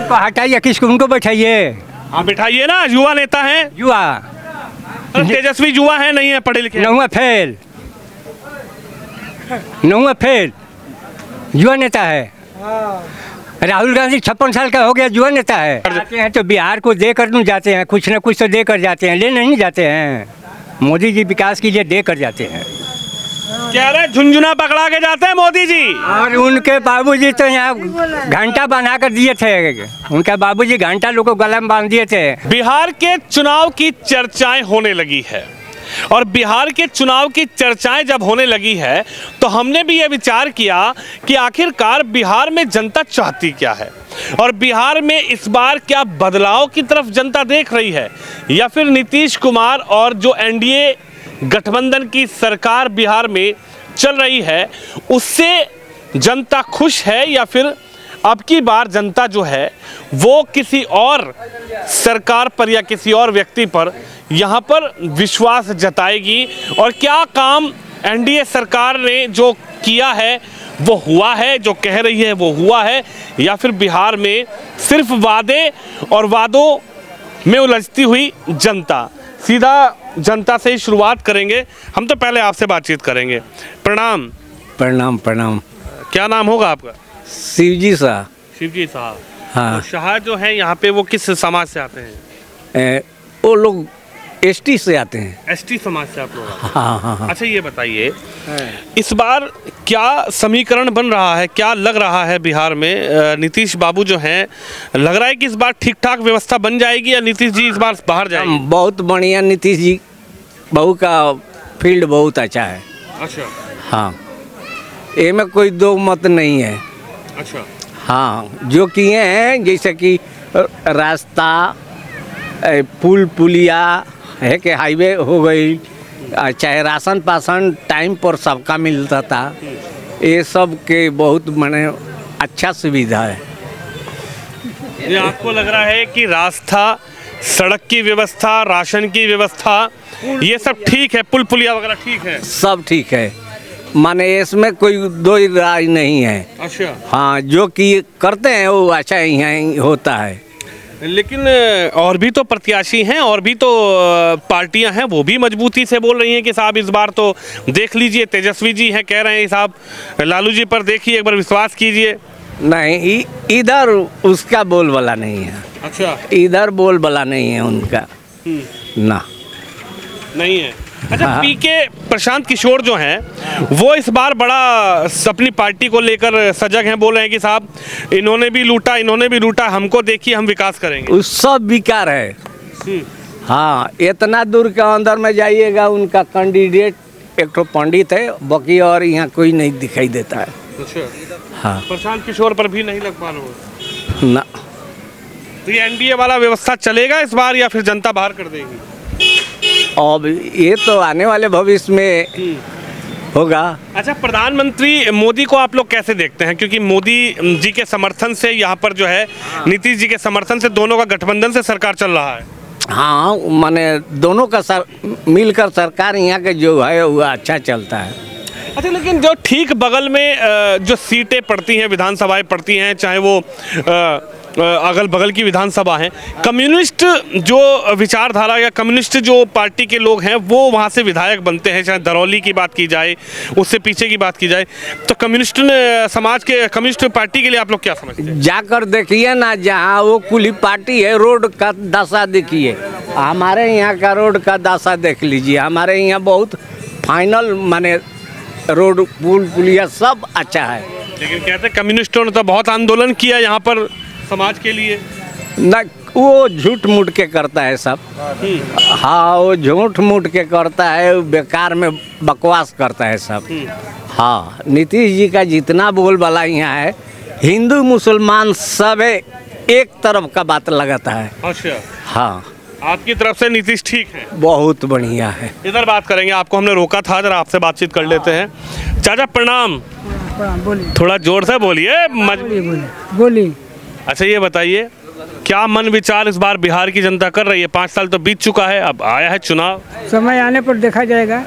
को हटाइए, किसको उनको बैठाइए। हाँ बिठाइए ना, युवा नेता हैं। युवा तेजस्वी युवा है, नहीं है पढ़े लिखे? नहुआ फेल, नहुआ फेल, युवा नेता है। राहुल गांधी 56 साल का हो गया, युवा नेता है। जाते हैं तो बिहार को देकर नहीं जाते हैं, कुछ ना कुछ तो देकर जाते हैं, ले नहीं जाते हैं। मोदी जी विकास के लिए देकर जाते हैं। कह रहे झुंझुना पकड़ा के जाते हैं मोदी जी। और उनके बाबूजी तो यहाँ घंटा बना कर दिए थे, उनका बाबूजी घंटा लोग को गला में बांध दिए थे। बिहार के चुनाव की चर्चाएं होने लगी है, और बिहार के चुनाव की चर्चाएं जब होने लगी है तो हमने भी यह विचार किया कि आखिरकार बिहार में जनता चाहती क्या है, और बिहार में इस बार क्या बदलाव की तरफ जनता देख रही है, या फिर नीतीश कुमार और जो एनडीए गठबंधन की सरकार बिहार में चल रही है उससे जनता खुश है, या फिर अब की बार जनता जो है वो किसी और सरकार पर या किसी और व्यक्ति पर यहाँ पर विश्वास जताएगी, और क्या काम एनडीए सरकार ने जो किया है वो हुआ है, जो कह रही है वो हुआ है, या फिर बिहार में सिर्फ वादे और वादों में उलझती हुई जनता। सीधा जनता से ही शुरुआत करेंगे, हम तो पहले आपसे बातचीत करेंगे। प्रणाम। प्रणाम प्रणाम। क्या नाम होगा आपका? शिवजी शाह। शिवजी साहब। हाँ। तो शाह जो है यहाँ पे वो किस समाज से आते हैं? वो लोग एसटी से आते हैं। एसटी समाज से आप लोग? हाँ हाँ हाँ। अच्छा ये बताइए, इस बार क्या समीकरण बन रहा है, क्या लग रहा है बिहार में? नीतीश बाबू जो हैं, लग रहा है कि इस बार ठीक ठाक व्यवस्था बन जाएगी, या नीतीश जी इस बार बाहर जाएंगे? बहुत बढ़िया, नीतीश जी बहू का फील्ड बहुत अच्छा है। अच्छा। हाँ, इसमें कोई दो मत नहीं है। अच्छा। हाँ, जो किए हैं जैसे कि रास्ता, पुल पुलिया है कि हाईवे हो गई, चाहे राशन पाशन टाइम पर सबका मिलता था, ये सब के बहुत माने अच्छा सुविधा है। ये आपको लग रहा है कि रास्ता, सड़क की व्यवस्था, राशन की व्यवस्था, ये सब ठीक है, पुल पुलिया वगैरह ठीक है? सब ठीक है, माने इसमें कोई दो राय नहीं है। अच्छा। हाँ, जो कि करते हैं वो अच्छा यहाँ होता है। लेकिन और भी तो प्रत्याशी हैं, और भी तो पार्टियां हैं, वो भी मजबूती से बोल रही हैं कि साहब इस बार तो देख लीजिए, तेजस्वी जी हैं कह रहे हैं साहब लालू जी पर देखिए, एक बार विश्वास कीजिए। नहीं, इधर उसका बोल वाला नहीं है। अच्छा। इधर बोल वाला नहीं है उनका ना, नहीं है। अच्छा। हाँ। पीके प्रशांत किशोर जो हैं वो इस बार बड़ा अपनी पार्टी को लेकर सजग हैं, बोल रहे हैं कि साहब इन्होंने भी लूटा, हमको देखिए हम विकास करेंगे। उस सब विकार है। हाँ, इतना दूर के अंदर में जाइएगा, उनका कैंडिडेट एक तो पंडित है, बाकी और यहाँ कोई नहीं दिखाई देता है। अच्छा। हाँ, प्रशांत किशोर पर भी नहीं लग पा रहा ना। तो ये एनडीए वाला व्यवस्था चलेगा इस बार, या फिर जनता बाहर कर देगी? अब ये तो आने वाले भविष्य में होगा। अच्छा, प्रधानमंत्री मोदी को आप लोग कैसे देखते हैं? क्योंकि मोदी जी के समर्थन से यहाँ पर जो है, नीतीश जी के समर्थन से दोनों का गठबंधन से सरकार चल रहा है। हाँ, माने दोनों का मिलकर सरकार यहाँ के जो है वो अच्छा चलता है। अच्छा, लेकिन जो ठीक बगल में जो सीटें पड़ती हैं, विधानसभाएं पड़ती हैं, चाहे वो अगल बगल की विधानसभा हैं, कम्युनिस्ट जो विचारधारा या कम्युनिस्ट जो पार्टी के लोग हैं वो वहाँ से विधायक बनते हैं, चाहे दरौली की बात की जाए, उससे पीछे की बात की जाए, तो कम्युनिस्ट समाज के, कम्युनिस्ट पार्टी के लिए आप लोग क्या समझते हैं? जाकर देखिए ना, जहाँ वो कुली पार्टी है, रोड का दशा देखिए, हमारे यहाँ का रोड का दशा देख लीजिए। हमारे यहाँ बहुत फाइनल माने रोड, पुल पुलिया सब अच्छा है। लेकिन कहते हैं कम्युनिस्टों ने तो बहुत आंदोलन किया यहाँ पर समाज के लिए। ना, वो झूठ मूठ के करता है सब। हाँ, वो झूठ मूठ के करता है, बेकार में बकवास करता है सब। हाँ, नीतीश जी का जितना बोल वाला यहाँ है, हिंदू मुसलमान सब एक तरफ का बात लगाता है। अच्छा। हाँ, आपकी तरफ से नीतीश ठीक है? बहुत बढ़िया है। इधर बात करेंगे, आपको हमने रोका था, जरा आपसे बातचीत कर लेते हैं। चाचा प्रणाम। बोलिए। थोड़ा जोर से बोलिए। बोलिए। अच्छा ये बताइए, क्या मन विचार इस बार बिहार की जनता कर रही है? 5 साल तो बीत चुका है, अब आया है चुनाव, समय आने पर देखा जाएगा।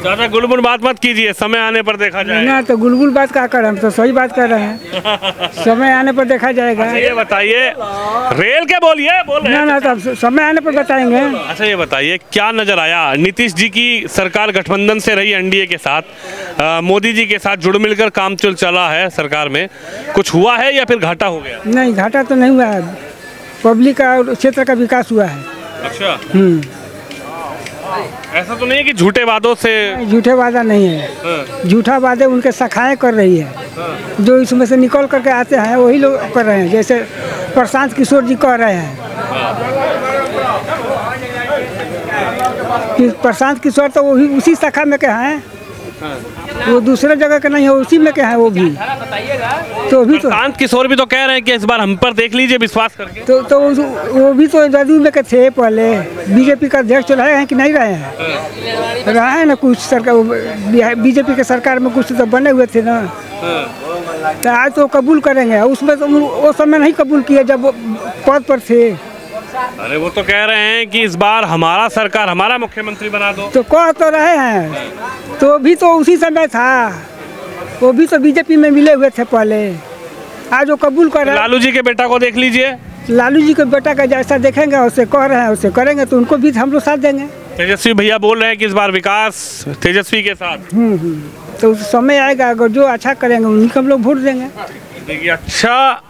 चाचा गुलमुल बात मत कीजिए, समय आने पर देखा जाएगा। ना तो गुलगुल बात क्या कर रहे हैं, हम तो सही बात कर रहे हैं। समय आने पर देखा जाएगा। अच्छा ये बताइए, रेल के बोल रहे ना हैं। ना, तो अब समय आने पर बताएंगे। अच्छा ये बताइए, क्या नजर आया नीतीश जी की सरकार गठबंधन से रही एनडीए के साथ, मोदी जी के साथ जुड़ मिलकर काम चला है सरकार में, कुछ हुआ है या फिर घाटा हो गया? नहीं, घाटा तो नहीं हुआ है, पब्लिक का और क्षेत्र का विकास हुआ है। अच्छा, ऐसा तो नहीं है कि झूठे वादों से? झूठे वादा नहीं है, झूठा वादे उनके शाखाएं कर रही है। जो इसमें से निकल करके आते हैं वही लोग कर रहे हैं, जैसे प्रशांत किशोर जी कह रहे हैं कि प्रशांत किशोर तो वही उसी शाखा में के हैं, वो दूसरे जगह के नहीं है, उसी में के हैं वो भी। तो भी तो प्रशांत किशोर भी तो कह रहे हैं कि इस बार हम पर देख लीजिए विश्वास करके। तो वो भी तो जदयू में के थे पहले, बीजेपी का अध्यक्ष रहे हैं कि नहीं रहे हैं? रहे हैं ना, कुछ सरकार बीजेपी के सरकार में कुछ तो बने हुए थे ना, तो आज तो कबूल करेंगे। उसमें तो वो समय नहीं कबूल किए जब वो पद पर थे। अरे वो तो कह रहे हैं कि इस बार हमारा सरकार, हमारा मुख्यमंत्री बना दो। तो कह तो रहे हैं, तो भी तो उसी समय था, वो भी तो बीजेपी में मिले हुए थे पहले, आज वो कबूल कर रहे हैं। लालू जी के बेटा को देख लीजिए, लालू जी के बेटा का जैसा देखेंगे उससे कह रहे हैं उससे करेंगे, तो उनको भी हम लोग साथ देंगे। तेजस्वी भैया बोल रहे हैं कि इस बार विकास तेजस्वी के साथ। तो समय आएगा, अगर जो अच्छा करेंगे उन्हीं को हम लोग वोट देंगे। देखिए, अच्छा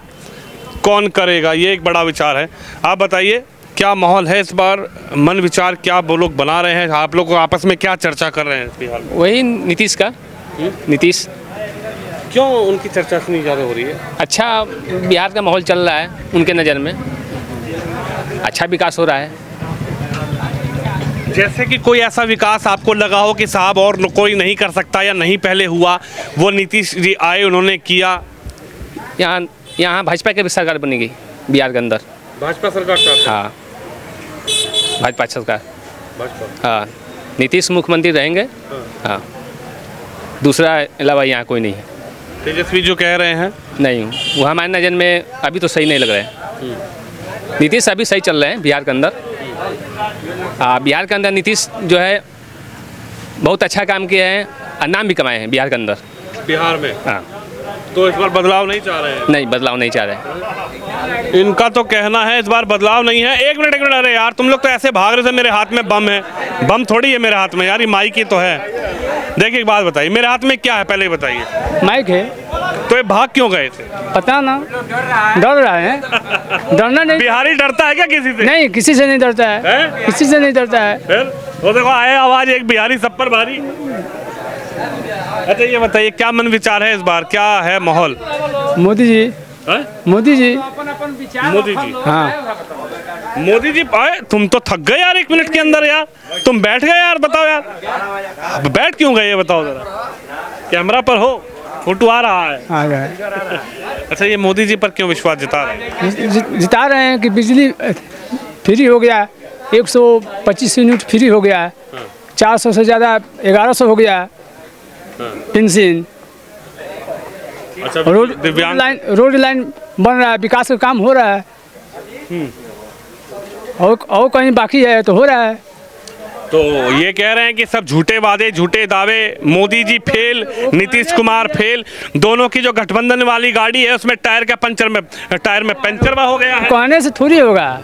कौन करेगा, ये एक बड़ा विचार है। आप बताइए क्या माहौल है इस बार, मन विचार क्या वो लोग बना रहे हैं, आप लोग आपस में क्या चर्चा कर रहे हैं बिहार में? वही नीतीश का। नीतीश क्यों उनकी चर्चा इतनी ज़्यादा हो रही है? अच्छा बिहार का माहौल चल रहा है उनके नज़र में, अच्छा विकास हो रहा है। जैसे कि कोई ऐसा विकास आपको लगा हो कि साहब और कोई नहीं कर सकता या नहीं पहले हुआ, वो नीतीश जी आए उन्होंने किया? यहाँ भाजपा की सरकार बनेगी बिहार के अंदर। भाजपा सरकार चाहते हैं? हाँ, भाजपा सरकार। भाजपा। हाँ, नीतीश मुख्यमंत्री रहेंगे। हाँ, दूसरा अलावा यहाँ कोई नहीं है। तेजस्वी जो कह रहे हैं नहीं, वो हमारे नज़र में अभी तो सही नहीं लग रहा है। नीतीश अभी सही चल रहे हैं बिहार के अंदर। बिहार के अंदर नीतीश जो है बहुत अच्छा काम किए हैं और नाम भी कमाए हैं बिहार के अंदर। बिहार में? हाँ। तो इस बार बदलाव नहीं चाह रहे हैं? नहीं, बदलाव नहीं चाह रहे। इनका तो कहना है इस बार बदलाव नहीं है। एक मिनट अरे यार, तुम लोग तो ऐसे भाग रहे थे, मेरे हाथ में बम है। बम थोड़ी है मेरे हाथ में यार, ये माइक ही तो है। देखिए एक बात बताइए, मेरे हाथ में क्या है पहले बताइए। माइक है। तो ये भाग क्यों गए थे? पता ना, डर रहा है। डरना नहीं, बिहारी डरता है क्या किसी से? नहीं किसी से नहीं डरता है, किसी से नहीं डरता है। फिर वो देखो आए आवाज, एक बिहारी सब पर भारी। अच्छा ये बताइए क्या मन विचार है इस बार, क्या है माहौल? मोदी जी, मोदी जी, मोदी जी। हाँ मोदी जी आए, तुम तो थक गए यार 1 मिनट के अंदर यार, तुम बैठ गए यार, बताओ यार बैठ क्यों गए ये बताओ जरा। कैमरा पर हो, फोटो आ रहा है। आ गए। अच्छा ये मोदी जी पर क्यों विश्वास जता रहे हैं? जिता रहे हैं कि बिजली फ्री हो गया, 125 यूनिट फ्री हो गया, 400 से ज़्यादा 1100 हो गया पेंशन। अच्छा रोड लाइन बन रहा है, विकास का काम हो रहा है। और कहीं बाकी है तो हो रहा है। तो ये कह रहे हैं कि सब झूठे वादे, झूठे दावे, मोदी जी फेल, नीतीश कुमार फेल, दोनों की जो गठबंधन वाली गाड़ी है उसमें टायर में पंचर हो गया है। कहने से थोड़ी होगा,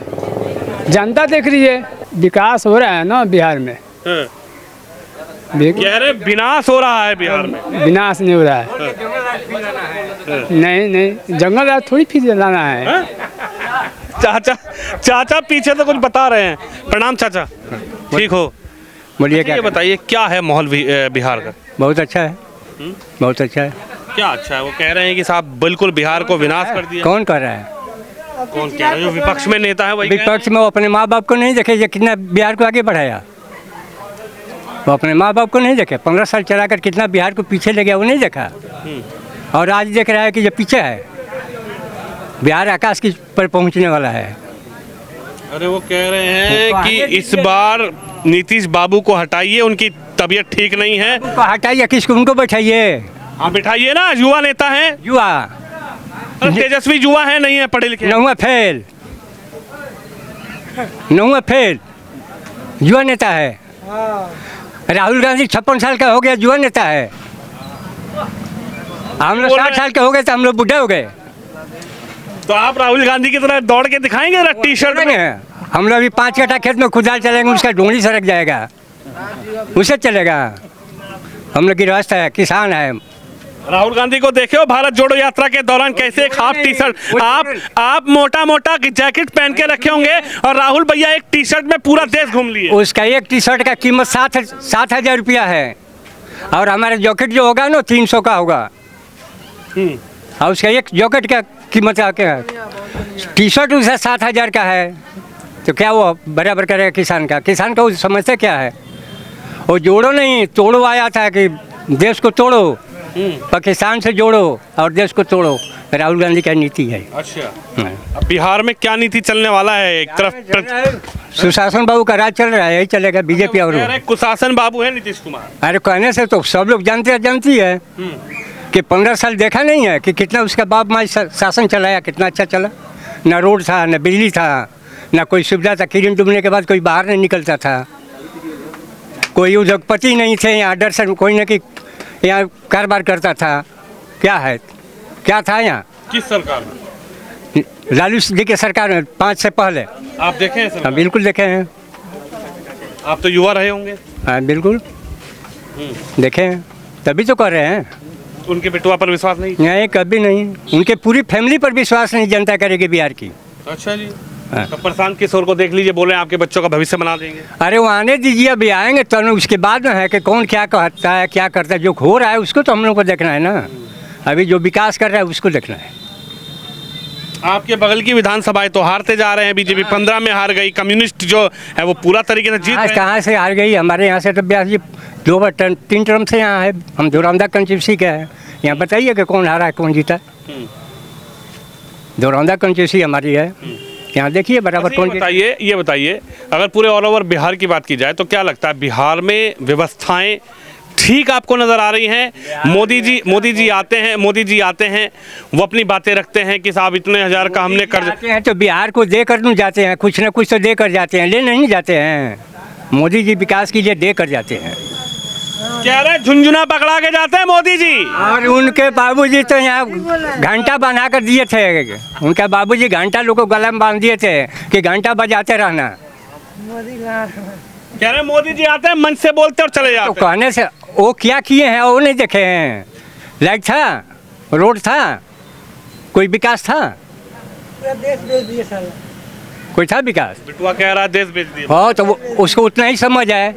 जनता देख रही है, विकास हो रहा है ना बिहार में। कह रहे विनाश हो रहा है बिहार में। विनाश नहीं हो रहा है। नहीं, जंगल थोड़ी फिर लाना है। चाचा पीछे तो कुछ बता रहे हैं। प्रणाम चाचा, ठीक हो? बोलिए। क्या बताइए क्या है माहौल बिहार का? बहुत अच्छा है, बहुत अच्छा है। क्या अच्छा है? वो कह रहे हैं कि साहब बिल्कुल बिहार को विनाश कर दिया। कौन कह रहा है? कौन कह रहा है? जो विपक्ष में नेता है वही कह रहे हैं। विपक्ष में वो अपने माँ बाप को नहीं देखे, ये कितना बिहार को आगे बढ़ाया। वो अपने माँ बाप को नहीं देखे, 15 साल चलाकर कितना बिहार को पीछे ले गया वो नहीं देखा। और आज देख रहा है कि ये पीछे है, बिहार आकाश की पर पहुंचने वाला है। अरे वो कह रहे हैं कि इस बार नीतीश बाबू को हटाइए, उनकी तबीयत ठीक नहीं है। तो हटाइए, किसको? उनको बैठाइए। हाँ बिठाइए ना, युवा नेता हैं। युवा तेजस्वी युवा है, नहीं है पढ़े लिखे? नहुआ फेल, युवा नेता है। राहुल गांधी 56 साल का हो गया, युवा नेता है। हम लोग 60 साल के हो गए तो हम लोग बूढ़े हो गए। तो आप राहुल गांधी की तरह दौड़ के दिखाएंगे ना टी शर्ट में? हम लोग अभी 5 कट्ठा खेत में खुदाल चलेंगे, उसका ढूंढी सरक जाएगा, उसे चलेगा। हम लोग गृहस्थ है, किसान है। राहुल गांधी को देखे हो भारत जोड़ो यात्रा के दौरान कैसे एक हाफ टी शर्ट, आप मोटा मोटा जैकेट पहन के रखे होंगे और राहुल भैया एक टी शर्ट में पूरा देश घूम लिए। उसका एक टी शर्ट का कीमत 7,000 रुपया है, और हमारा जैकेट जो होगा ना 300 का होगा। और उसका एक जैकेट का कीमत क्या है? टी शर्ट उसका 7,000 का है, तो क्या वो बराबर करेगा किसान का? किसान का वो समझते क्या है? वो जोड़ो नहीं तोड़ो आया था कि देश को तोड़ो, पाकिस्तान से जोड़ो और देश को तोड़ो। राहुल गांधी का नीति है। अच्छा, अब बिहार में क्या नीति चलने वाला है? एक तरफ सुशासन बाबू का राज चल रहा है, यही चलेगा बीजेपी। और कुशासन बाबू है नीतीश कुमार। अरे कहने से तो सब लोग जानती है कि 15 साल देखा नहीं है कि कितना उसका बाप माँ शासन चलाया, कितना अच्छा चला। ना रोड था, ना बिजली था, ना कोई सुविधा था। किरण डूबने के बाद कोई बाहर नहीं निकलता था, कोई उद्योगपति नहीं थे यहाँ। डर से कोई ना कि यहाँ कारोबार करता था। क्या है, क्या था यहाँ? किस सरकार में? लालू जी के सरकार में 5 से पहले। आप देखे हैं सरकार? हाँ बिल्कुल देखे हैं। आप तो युवा रहे होंगे। हाँ बिल्कुल देखे हैं, तभी तो कर रहे हैं। उनके बेटुआ पर विश्वास नहीं? नहीं, कभी नहीं। उनके पूरी फैमिली पर विश्वास नहीं जनता करेगी बिहार की। अच्छा जी। तो प्रशांत किशोर को देख लीजिए, बोले आपके बच्चों का भविष्य बना देंगे। अरे वो आने दीजिए, अभी आएंगे तो उसके बाद में है कि कौन क्या कहता है, क्या करता है। जो हो रहा है उसको तो हम लोग को देखना है ना। अभी जो विकास कर रहा है उसको देखना है। आपके बगल की विधानसभाएं तो हारते जा रहे हैं। बीजेपी 15 में हार गई, कम्युनिस्ट जो है वो पूरा तरीके से जीत रहे हैं। कहाँ से हार गई? हमारे यहाँ से तो व्यास जी 3 टर्म से यहाँ है। हम दोरौंदा कंस्टिट्यूंसी के हैं। यहाँ बताइए कि कौन हारा है, कौन जीता? दोरौंदा कंस्टिट्यूंसी हमारी है। यहाँ देखिए बराबर कौन। ये बताइए अगर पूरे ऑल ओवर बिहार की बात की जाए तो क्या लगता है बिहार में व्यवस्थाएं ठीक आपको नजर आ रही हैं? मोदी जी आते हैं, वो अपनी बातें रखते हैं कि साहब इतने हजार का हमने कर जाते हैं तो बिहार को देकर नहीं जाते हैं, कुछ ना कुछ तो देकर जाते हैं, ले नहीं जाते हैं। मोदी जी विकास के लिए देकर जाते हैं। कह रहे झुंझुना पकड़ा के जाते हैं मोदी जी। और उनके बाबूजी तो यहाँ घंटा बना कर दिए थे। उनका बाबूजी घंटा लोग को गला में बांध दिए थे कि घंटा बजाते रहना। कह रहे मोदी जी आते हैं, मंच से बोलते और चले जाते। तो कहने से वो क्या किए हैं वो नहीं देखे हैं। लाइट था, रोड था, कोई विकास था? कोई था विकास? बिटुआ कह रहा है देश बेच दिया। हाँ तो उसको उतना ही समझ आए,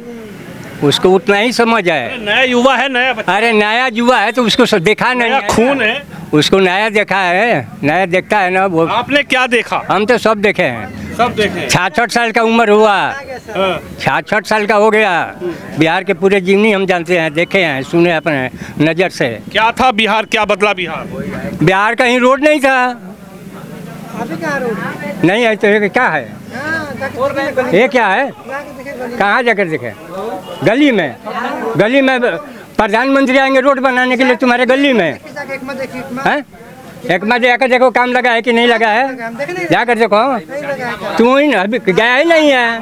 उसको उतना ही समझ आए। नया युवा है, नया बच्चा। अरे नया युवा है तो उसको देखा नहीं है, खून है उसको। नया देखा है, नया देखता है ना वो। आपने क्या देखा? हम तो सब देखे हैं, सब देखे। 66 साल का उम्र हुआ, 66 साल का हो गया। बिहार के पूरे जीवनी हम जानते हैं, देखे हैं, सुने अपने नज़र से। क्या था बिहार, क्या बदला बिहार? बिहार कहीं रोड नहीं था। नहीं है तो ये क्या है? ये क्या है? कहाँ जाकर देखे? गली में प्रधानमंत्री आएंगे रोड बनाने के लिए तुम्हारे गली में? हैं? एक बार जाकर देखो काम लगा है कि नहीं लगा है, जाकर देखो। तू ही ना अभी गया ही नहीं है।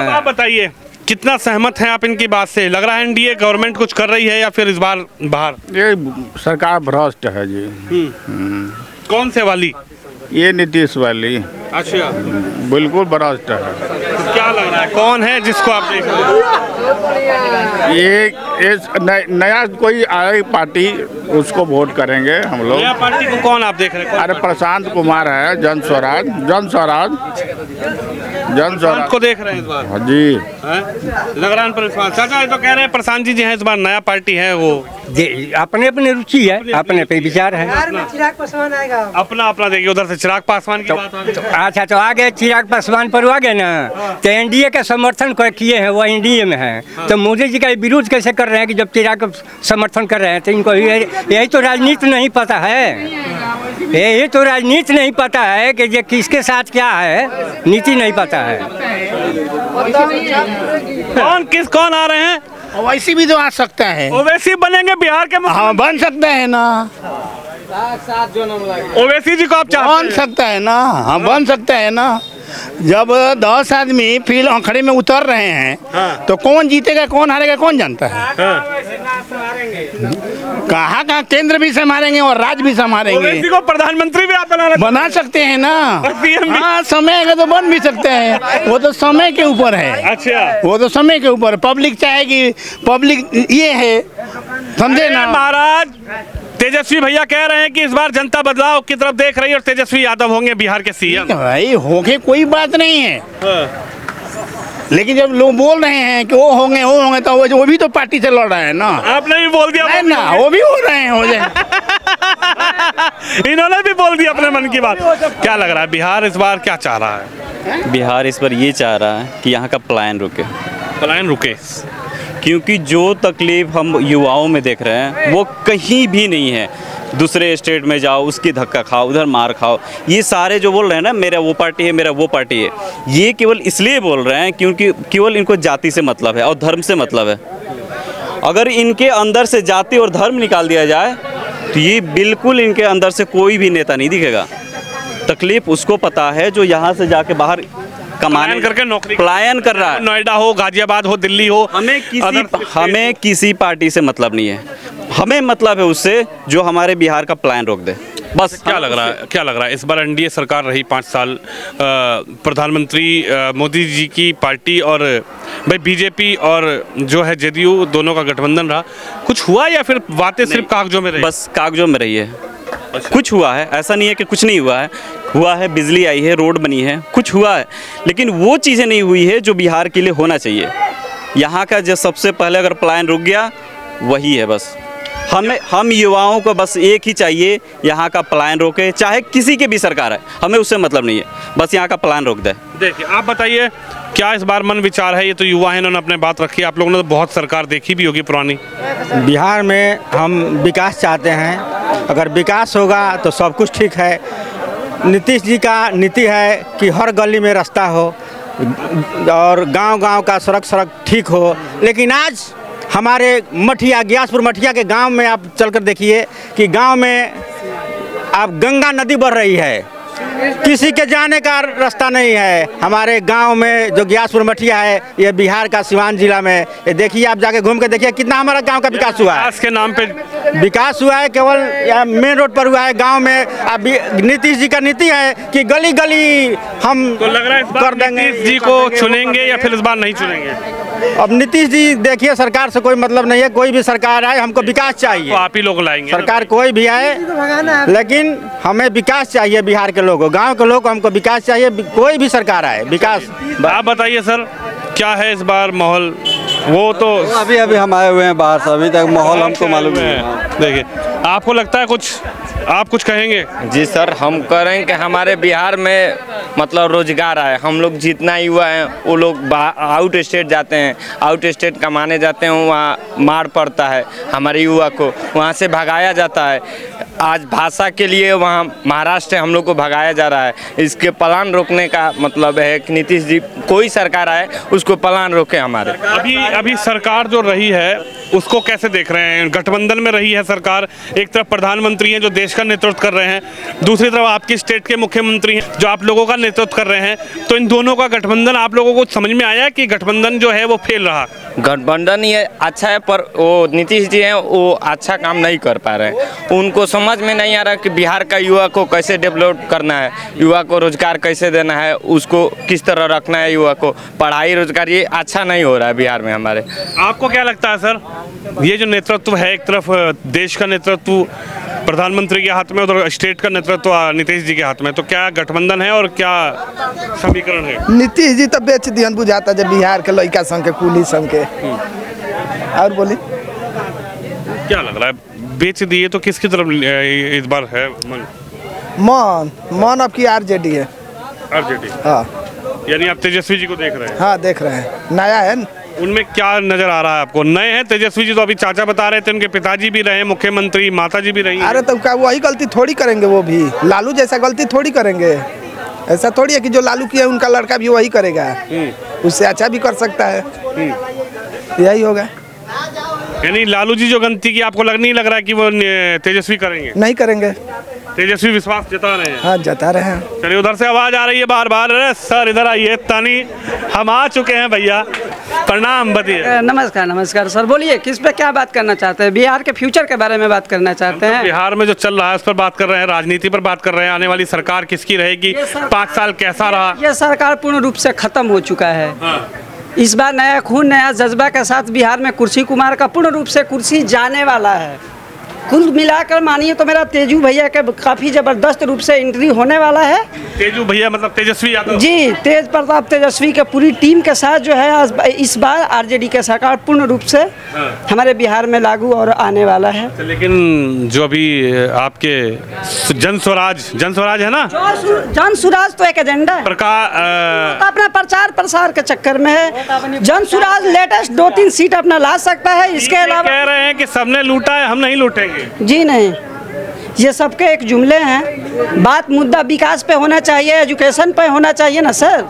आप बताइए कितना सहमत हैं आप इनकी बात से? लग रहा है एनडीए गवर्नमेंट कुछ कर रही है या फिर इस बार बाहर? ये सरकार भ्रष्ट है जी। कौन से वाली? ये नीतीश वाली। अच्छा, बिल्कुल भ्रष्ट है। तो क्या लग रहा है कौन है जिसको आप देख रहे हैं? ये नया कोई आए पार्टी, उसको वोट करेंगे हम लोग। नया पार्टी को कौन आप देख रहे हैं? अरे प्रशांत कुमार है, जन स्वराज को देख रहे हैं इस बार? हाँ जी। लग रहा है पर विश्वास। चाचा तो कह रहे हैं प्रशांत जी हैं इस बार नया पार्टी है वो। अपने अपने रुचि है, अपने पे विचार है। अपना अपना देखिए, उधर से चिराग पासवान की बात आ रही है। अच्छा तो आ गए चिराग पासवान पर आ गए ना, तो एनडीए का समर्थन किए हैं, वो एनडीए में है। तो मोदी जी का विरोध कैसे कर रहे हैं कि जब चिराग का समर्थन कर रहे हैं? तो इनको यही तो राजनीति नहीं पता है, यही तो राजनीति नहीं पता है कि ये किसके साथ क्या है, नीति नहीं पता है। कौन आ रहे हैं? ओवैसी भी तो आ सकता है। ओवैसी बनेंगे बिहार के? हाँ बन सकता है ना। ओवैसी जी को आप चाहते हैं? बन सकता है ना, हाँ बन सकता है ना। जब 10 आदमी फील्ड अखड़े में उतर रहे हैं तो कौन जीतेगा कौन हारेगा कौन जानता है। कहाँ कहाँ केंद्र भी संभालेंगे और राज्य भी संभालेंगे। ओवैसी को प्रधानमंत्री भी आप बना सकते हैं ना। और PM भी? हाँ, समय है तो बन भी सकते हैं, वो तो समय के ऊपर है। अच्छा, वो तो समय के ऊपर, पब्लिक चाहेगी, पब्लिक ये है, समझे ना। महाराज तेजस्वी भैया कह रहे हैं कि इस बार जनता बदलाव की तरफ देख रही है और तेजस्वी यादव होंगे बिहार के सीएम। भाई होके कोई बात नहीं है, लेकिन जब लोग बोल रहे हैं कि वो होंगे तो वो भी तो पार्टी से लड़ रहे हैं ना। आपने भी बोल दिया नहीं ना, वो भी हो रहे हैं, हो जाए। इन्होंने भी बोल दिया अपने मन की बात। क्या लग रहा है बिहार इस बार क्या चाह रहा है? बिहार इस बार ये चाह रहा है कि यहाँ का पलायन रुके। पलायन रुके, क्योंकि जो तकलीफ हम युवाओं में देख रहे हैं वो कहीं भी नहीं है। दूसरे स्टेट में जाओ, उसकी धक्का खाओ, उधर मार खाओ। ये सारे जो बोल रहे हैं ना, मेरा वो पार्टी है, मेरा वो पार्टी है, ये केवल इसलिए बोल रहे हैं क्योंकि केवल इनको जाति से मतलब है और धर्म से मतलब है। अगर इनके अंदर से जाति और धर्म निकाल दिया जाए तो ये बिल्कुल इनके अंदर से कोई भी नेता नहीं दिखेगा। तकलीफ उसको पता है जो यहाँ से जाके बाहर कमाने करके नौकरी पलायन कर रहा है। नोएडा हो, गाजियाबाद हो, दिल्ली हो, हमें किसी पार्टी से मतलब नहीं है। हमें मतलब है उससे जो हमारे बिहार का प्लान रोक दे, बस। क्या लग रहा है इस बार एनडीए सरकार रही 5 साल, प्रधानमंत्री मोदी जी की पार्टी और भाई बीजेपी और जो है जेडीयू दोनों का गठबंधन रहा, कुछ हुआ या फिर बातें सिर्फ कागजों में रही? बस कागजों में रही है। कुछ हुआ है, ऐसा नहीं है कि कुछ नहीं हुआ है। हुआ है, बिजली आई है, रोड बनी है, कुछ हुआ है, लेकिन वो चीज़ें नहीं हुई है जो बिहार के लिए होना चाहिए। यहाँ का जो सबसे पहले अगर प्लान रुक गया वही है बस। हम युवाओं को बस एक ही चाहिए, यहाँ का प्लान रोके, चाहे किसी की भी सरकार है, हमें उससे मतलब नहीं है, बस यहाँ का प्लान रोक दे। देखिए, आप बताइए क्या इस बार मन विचार है? ये तो युवा है, इन्होंने अपने बात रखी, आप लोगों ने तो बहुत सरकार देखी भी होगी पुरानी। बिहार में हम विकास चाहते हैं, अगर विकास होगा तो सब कुछ ठीक है। नीतीश जी का नीति है कि हर गली में रास्ता हो और गांव-गांव का सड़क ठीक हो, लेकिन आज हमारे मठिया, ग्यासपुर मठिया के गांव में आप चलकर देखिए कि गांव में अब गंगा नदी बढ़ रही है, किसी के जाने का रास्ता नहीं है। हमारे गांव में जो ग्यासपुर मठिया है, ये बिहार का सिवान जिला में, ये देखिए, आप जाके घूम के देखिए कितना हमारा गांव का विकास हुआ है। विकास के नाम पे विकास हुआ है, केवल मेन रोड पर हुआ है। गांव में अब नीतीश जी का नीति है कि गली गली हम तो लग रहा है इस बार कर देंगे। नीतीश जी को चुनेंगे या फिर इस बार नहीं चुनेंगे? अब नीतीश जी देखिए, सरकार से कोई मतलब नहीं है, कोई भी सरकार आए, हमको विकास चाहिए। तो आप ही लोग लाएंगे सरकार कोई भी आए, लेकिन हमें विकास चाहिए। बिहार के लोगों, गांव के लोग, हमको विकास चाहिए। कोई भी सरकार आए, विकास। आप बताइए सर, क्या है इस बार माहौल? वो तो अभी हम आए हुए हैं बाहर से, अभी तक माहौल हमको मालूम नहीं है। देखिए, आपको लगता है कुछ, आप कुछ कहेंगे? जी सर, हम कह रहे हैं कि हमारे बिहार में मतलब रोजगार आए। हम लोग जितना युवा हैं वो लोग आउट स्टेट जाते हैं, आउट स्टेट कमाने जाते हैं, वहाँ मार पड़ता है हमारे युवा को, वहाँ से भगाया जाता है। आज भाषा के लिए वहाँ महाराष्ट्र हम लोग को भगाया जा रहा है। इसके प्लान रोकने का मतलब है कि नीतीश जी, कोई सरकार आए उसको प्लान रोके हमारे। अभी सरकार जो रही है उसको कैसे देख रहे हैं? गठबंधन में रही है सरकार, एक तरफ प्रधानमंत्री हैं जो देश का नेतृत्व कर रहे हैं, दूसरी तरफ आपकी स्टेट के मुख्यमंत्री हैं जो आप लोगों का नेतृत्व कर रहे हैं, तो इन दोनों का गठबंधन आप लोगों को समझ में आया कि गठबंधन जो है वो फेल रहा? गठबंधन ये अच्छा है, पर वो नीतीश जी हैं वो अच्छा काम नहीं कर पा रहे हैं। उनको समझ में नहीं आ रहा कि बिहार का युवा को कैसे डेवलप करना है, युवा को रोजगार कैसे देना है, उसको किस तरह रखना है, युवा को पढ़ाई रोजगार, ये अच्छा नहीं हो रहा है बिहार में हमारे। आपको क्या लगता है सर, ये जो नेतृत्व है, एक तरफ देश का नेतृत्व प्रधानमंत्री के हाथ में और स्टेट का नेतृत्व नीतीश जी के हाथ में, तो क्या गठबंधन है और क्या समीकरण है? नीतीश जी तो बेच दिहन बुझाता जब बिहार के लड़का संग के, कुली संग के। और बोली क्या लग रहा है, बेच दिए तो किसकी तरफ इस बार है मन अब की आरजेडी है। आरजेडी, हाँ, यानी आप तेजस्वी जी को देख रहे हैं? हाँ, देख रहे हैं, नया है न? उनमें क्या नजर आ रहा है आपको? नए हैं तेजस्वी जी, तो अभी चाचा बता रहे थे उनके पिताजी भी रहे मुख्यमंत्री, माता जी भी रही। अरे तो क्या वही गलती थोड़ी करेंगे? वो भी लालू जैसा गलती थोड़ी करेंगे। ऐसा थोड़ी है कि जो लालू किया उनका लड़का भी वही करेगा, उससे अच्छा भी कर सकता है। यही होगा। यानी लालू जी जो गलती की आपको नहीं लग रहा है कि वो तेजस्वी करेंगे? नहीं करेंगे। तेजस्वी विश्वास जता रहे हैं? हाँ, जता रहे हैं। चलिए, उधर से आवाज आ रही है बार बार, अरे सर इधर आइए, तानी हम आ चुके हैं भैया, प्रणाम, बताइए। नमस्कार नमस्कार सर, बोलिए किस पे क्या बात करना चाहते हैं? बिहार के फ्यूचर के बारे में बात करना चाहते हैं। बिहार में जो चल रहा है उस पर बात कर रहे हैं, राजनीति पर बात कर रहे हैं, आने वाली सरकार किसकी रहेगी, 5 साल कैसा रहा? ये सरकार पूर्ण रूप से खत्म हो चुका है। इस बार नया खून नया जज्बा के साथ बिहार में कुर्सी कुमार का पूर्ण रूप से कुर्सी जाने वाला है। कुल मिलाकर मानिए तो मेरा तेजू भैया के काफ़ी ज़बरदस्त रूप से एंट्री होने वाला है। तेजू भैया मतलब तेजस्वी यादव? जी, तेज प्रताप तेजस्वी के पूरी टीम के साथ जो है इस बार आरजेडी के सरकार पूर्ण रूप से हमारे बिहार में लागू और आने वाला है। लेकिन जो अभी आपके जन स्वराज है ना, जन स्वराज तो एक एजेंडा है, अपना प्रचार प्रसार के चक्कर में है। जन स्वराज लेटेस्ट 2-3 सीट अपना ला सकता है। इसके अलावा कह रहे हैं कि सबने लूटा है, हम नहीं लूटेंगे। जी नहीं, ये सबके एक जुमले हैं। बात मुद्दा विकास पे होना चाहिए, एजुकेशन पे होना चाहिए ना सर।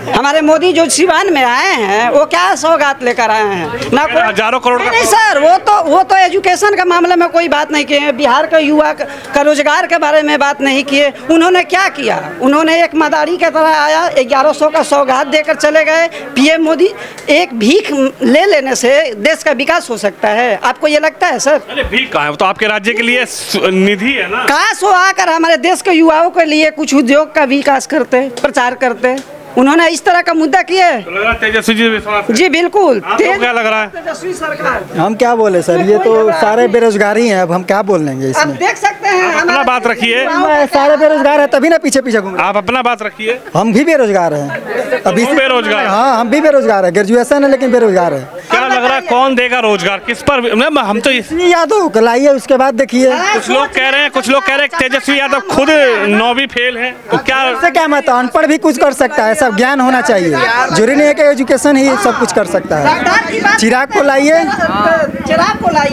हमारे मोदी जो सिवान में आए हैं वो क्या सौगात लेकर आए हैं? ना कोई हजारों करोड़ का। नहीं सर, वो तो एजुकेशन के मामले में कोई बात नहीं किए, बिहार के युवा का रोजगार के बारे में बात नहीं किए। उन्होंने क्या किया? उन्होंने एक मदारी के तरह आया, 1100 का सौगात देकर चले गए। पीएम मोदी, एक भीख ले लेने से देश का विकास हो सकता है? आपको ये लगता है सर? अरे भीख कहाँ है, तो आपके राज्य के लिए निधि है ना। काश वो आकर हमारे देश के युवाओं के लिए कुछ उद्योग का विकास करते, प्रचार करते। उन्होंने इस तरह का मुद्दा किया है। तो लग रहा है तेजस्वी जी विश्वास है। जी बिल्कुल। आपको क्या लग रहा है? तेजस्वी सरकार। हम क्या बोले सर, ये तो सारे बेरोजगार ही हैं, अब हम क्या बोल लेंगे आप इसमें। देख सकते हैं अपना बात रखिए, सारे बेरोजगार है तभी ना पीछे पीछे घूम रहे। आप अपना बात रखिए। हम भी बेरोजगार हैं अभी से। बेरोजगार? हाँ, हम भी बेरोजगार है, ग्रेजुएशन है लेकिन बेरोजगार है। क्या लग रहा है कौन देगा रोजगार, किस पर? हम तो तेजस्वी यादव को लाइए, उसके बाद देखिए। कुछ लोग कह रहे हैं तेजस्वी यादव खुद 9वीं फेल है, तो क्या से क्या मत, अनपढ़ भी कुछ कर सकता है, सब ज्ञान होना चाहिए। जरूरी नहीं है कि एजुकेशन ही सब कुछ कर सकता है। चिराग को लाइए,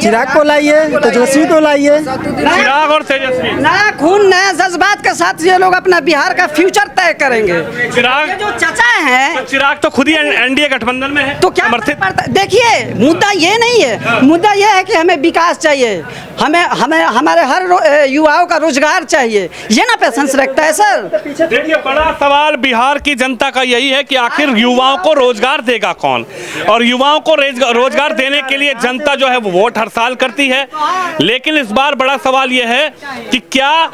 चिराग को लाइए, तेजस्वी को लाइए। चिराग और तेजस्वी नया खून नया जज्बात के साथ ये लोग अपना बिहार का फ्यूचर तय करेंगे। चिराग जो चाचा हैं, चिराग तो खुद ही एनडीए गठबंधन में है, तो क्या पड़ता? देखिए, मुद्दा ये नहीं है, मुद्दा ये है कि हमें विकास चाहिए, हमें हमारे हर युवाओं का रोजगार चाहिए। ये ना पैसेंस रखता है सर। देखिए, बड़ा सवाल बिहार की जनता का यही है कि आखिर युवाओं को रोजगार देगा कौन, और युवाओं को रोजगार देने के लिए जनता जो है वो वोट हर साल करती है। लेकिन इस बार बड़ा सवाल यह है कि क्या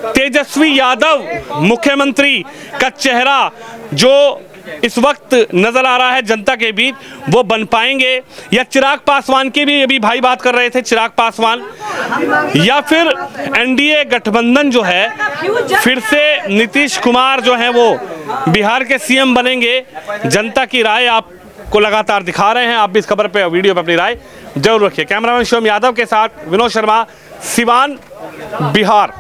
तेजस्वी यादव मुख्यमंत्री का चेहरा जो इस वक्त नजर आ रहा है जनता के बीच, वो बन पाएंगे, या चिराग पासवान की भी अभी भाई बात कर रहे थे, चिराग पासवान, या फिर एनडीए गठबंधन जो है फिर से नीतीश कुमार जो है वो बिहार के सीएम बनेंगे। जनता की राय आपको लगातार दिखा रहे हैं, आप भी इस खबर पे वीडियो पे अपनी राय जरूर रखिए। कैमरामैन शिवम यादव के साथ विनोद शर्मा, सिवान, बिहार।